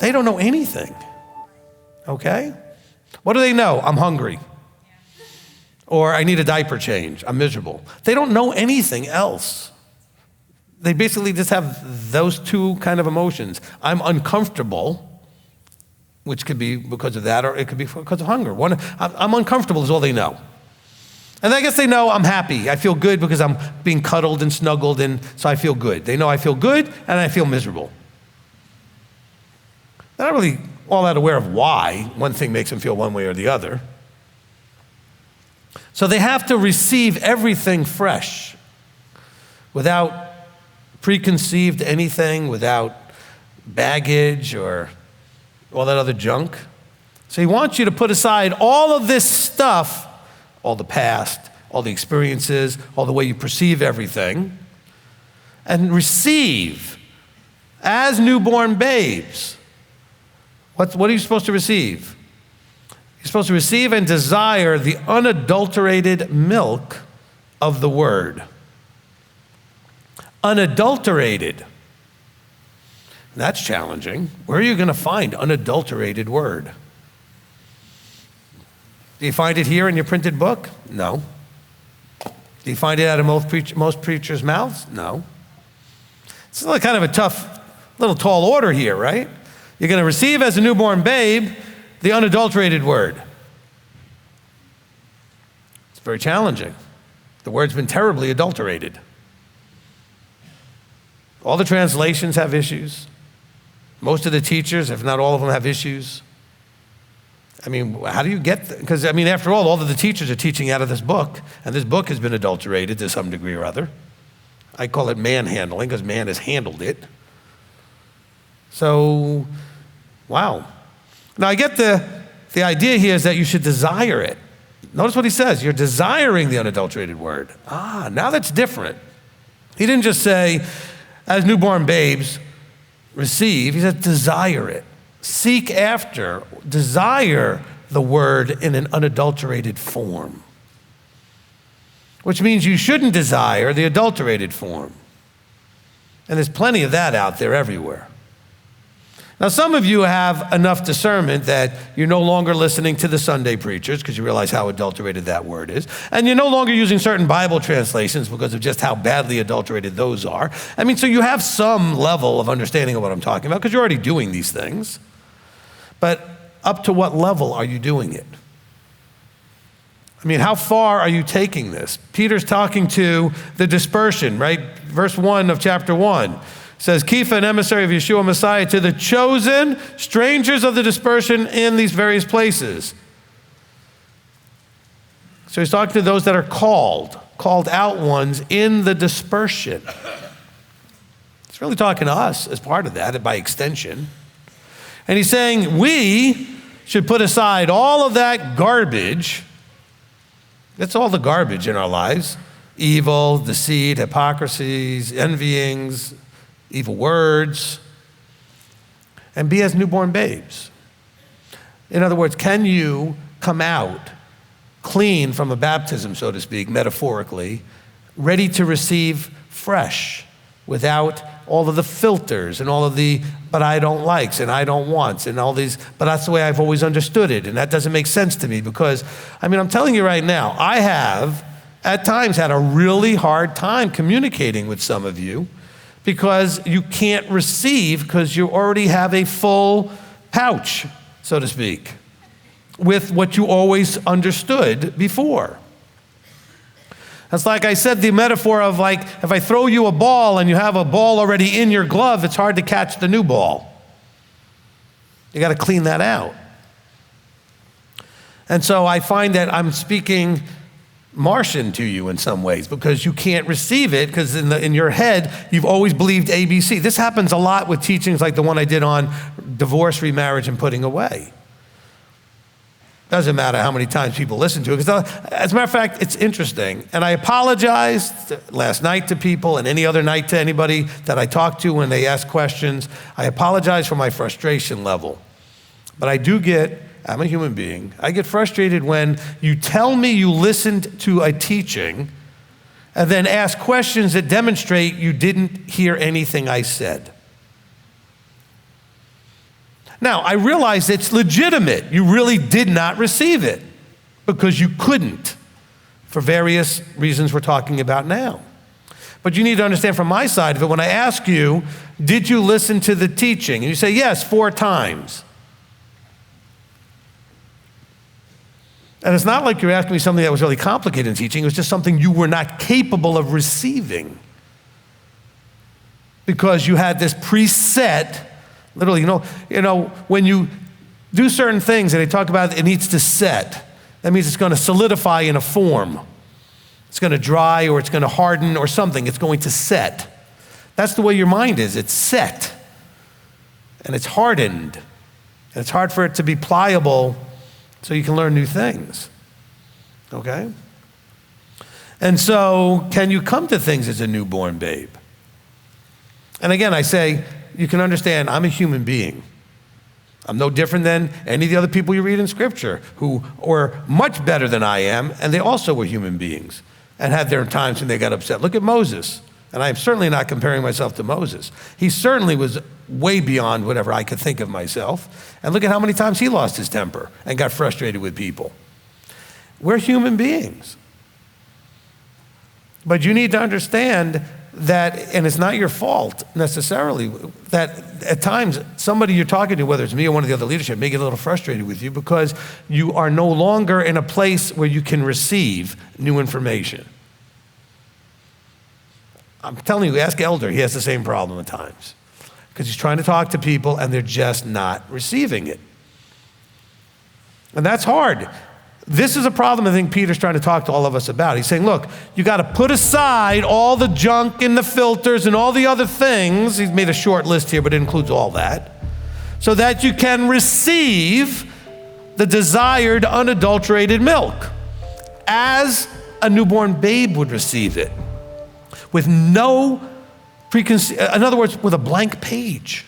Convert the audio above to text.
they don't know anything, okay? What do they know? I'm hungry. Or I need a diaper change, I'm miserable. They don't know anything else. They basically just have those two kind of emotions. I'm uncomfortable, which could be because of that, or it could be because of hunger. I'm uncomfortable is all they know. And I guess they know I'm happy. I feel good because I'm being cuddled and snuggled, and so I feel good. They know I feel good and I feel miserable. They're not really all that aware of why one thing makes them feel one way or the other. So they have to receive everything fresh, without preconceived anything, without baggage or all that other junk. So he wants you to put aside all of this stuff, all the past, all the experiences, all the way you perceive everything, and receive as newborn babes. What are you supposed to receive? You're supposed to receive and desire the unadulterated milk of the word. Unadulterated. That's challenging. Where are you going to find unadulterated word? Do you find it here in your printed book? No. Do you find it out of most preachers' mouths? No. It's like kind of a tough, little tall order here, right? You're going to receive as a newborn babe the unadulterated word. It's very challenging. The word's been terribly adulterated. All the translations have issues. Most of the teachers, if not all of them, have issues. I mean, how do you get, because I mean, after all of the teachers are teaching out of this book, and this book has been adulterated to some degree or other. I call it manhandling, because man has handled it. So, wow. Now I get the idea here is that you should desire it. Notice what he says, you're desiring the unadulterated word. Now that's different. He didn't just say, as newborn babes, receive. He said, desire it. Seek after, desire the word in an unadulterated form. Which means you shouldn't desire the adulterated form. And there's plenty of that out there everywhere. Now, some of you have enough discernment that you're no longer listening to the Sunday preachers because you realize how adulterated that word is. And you're no longer using certain Bible translations because of just how badly adulterated those are. I mean, so you have some level of understanding of what I'm talking about because you're already doing these things. But up to what level are you doing it? I mean, how far are you taking this? Peter's talking to the dispersion, right? Verse 1 of chapter 1. Says, Kepha, an emissary of Yeshua Messiah, to the chosen strangers of the dispersion in these various places. So he's talking to those that are called out ones in the dispersion. He's really talking to us as part of that, by extension. And he's saying we should put aside all of that garbage. That's all the garbage in our lives. Evil, deceit, hypocrisies, envyings, evil words, and be as newborn babes. In other words, can you come out clean from a baptism, so to speak, metaphorically, ready to receive fresh, without all of the filters and all of the but I don't likes and I don't wants and all these, but that's the way I've always understood it, and that doesn't make sense to me because, I mean, I'm telling you right now, I have at times had a really hard time communicating with some of you because you can't receive because you already have a full pouch, so to speak, with what you always understood before. That's like I said, the metaphor of like, if I throw you a ball and you have a ball already in your glove, it's hard to catch the new ball. You got to clean that out. And so I find that I'm speaking Martian to you in some ways because you can't receive it because in your head, you've always believed ABC. This happens a lot with teachings like the one I did on divorce, remarriage, and putting away. Doesn't matter how many times people listen to it. Because as a matter of fact, it's interesting. And I apologized last night to people and any other night to anybody that I talked to when they ask questions. I apologize for my frustration level. But I do get, I'm a human being, I get frustrated when you tell me you listened to a teaching and then ask questions that demonstrate you didn't hear anything I said. Now, I realize it's legitimate. You really did not receive it because you couldn't for various reasons we're talking about now. But you need to understand from my side of it, when I ask you, did you listen to the teaching? And you say, yes, 4 times. And it's not like you're asking me something that was really complicated in teaching. It was just something you were not capable of receiving because you had this preset. Literally, you know, when you do certain things and they talk about it needs to set, that means it's going to solidify in a form. It's going to dry or it's going to harden or something. It's going to set. That's the way your mind is. It's set. And it's hardened. And it's hard for it to be pliable so you can learn new things. Okay? And so, can you come to things as a newborn babe? And again, I say, you can understand, I'm a human being. I'm no different than any of the other people you read in Scripture who were much better than I am, and they also were human beings and had their times when they got upset. Look at Moses, and I'm certainly not comparing myself to Moses. He certainly was way beyond whatever I could think of myself, and look at how many times he lost his temper and got frustrated with people. We're human beings. But you need to understand that, and it's not your fault necessarily, that at times somebody you're talking to, whether it's me or one of the other leadership, may get a little frustrated with you because you are no longer in a place where you can receive new information. I'm telling you, ask Elder, he has the same problem at times because he's trying to talk to people and they're just not receiving it. And that's hard. This is a problem I think Peter's trying to talk to all of us about. He's saying, look, you got to put aside all the junk and the filters and all the other things. He's made a short list here, but it includes all that, so that you can receive the desired unadulterated milk as a newborn babe would receive it, with no preconceived, in other words, with a blank page.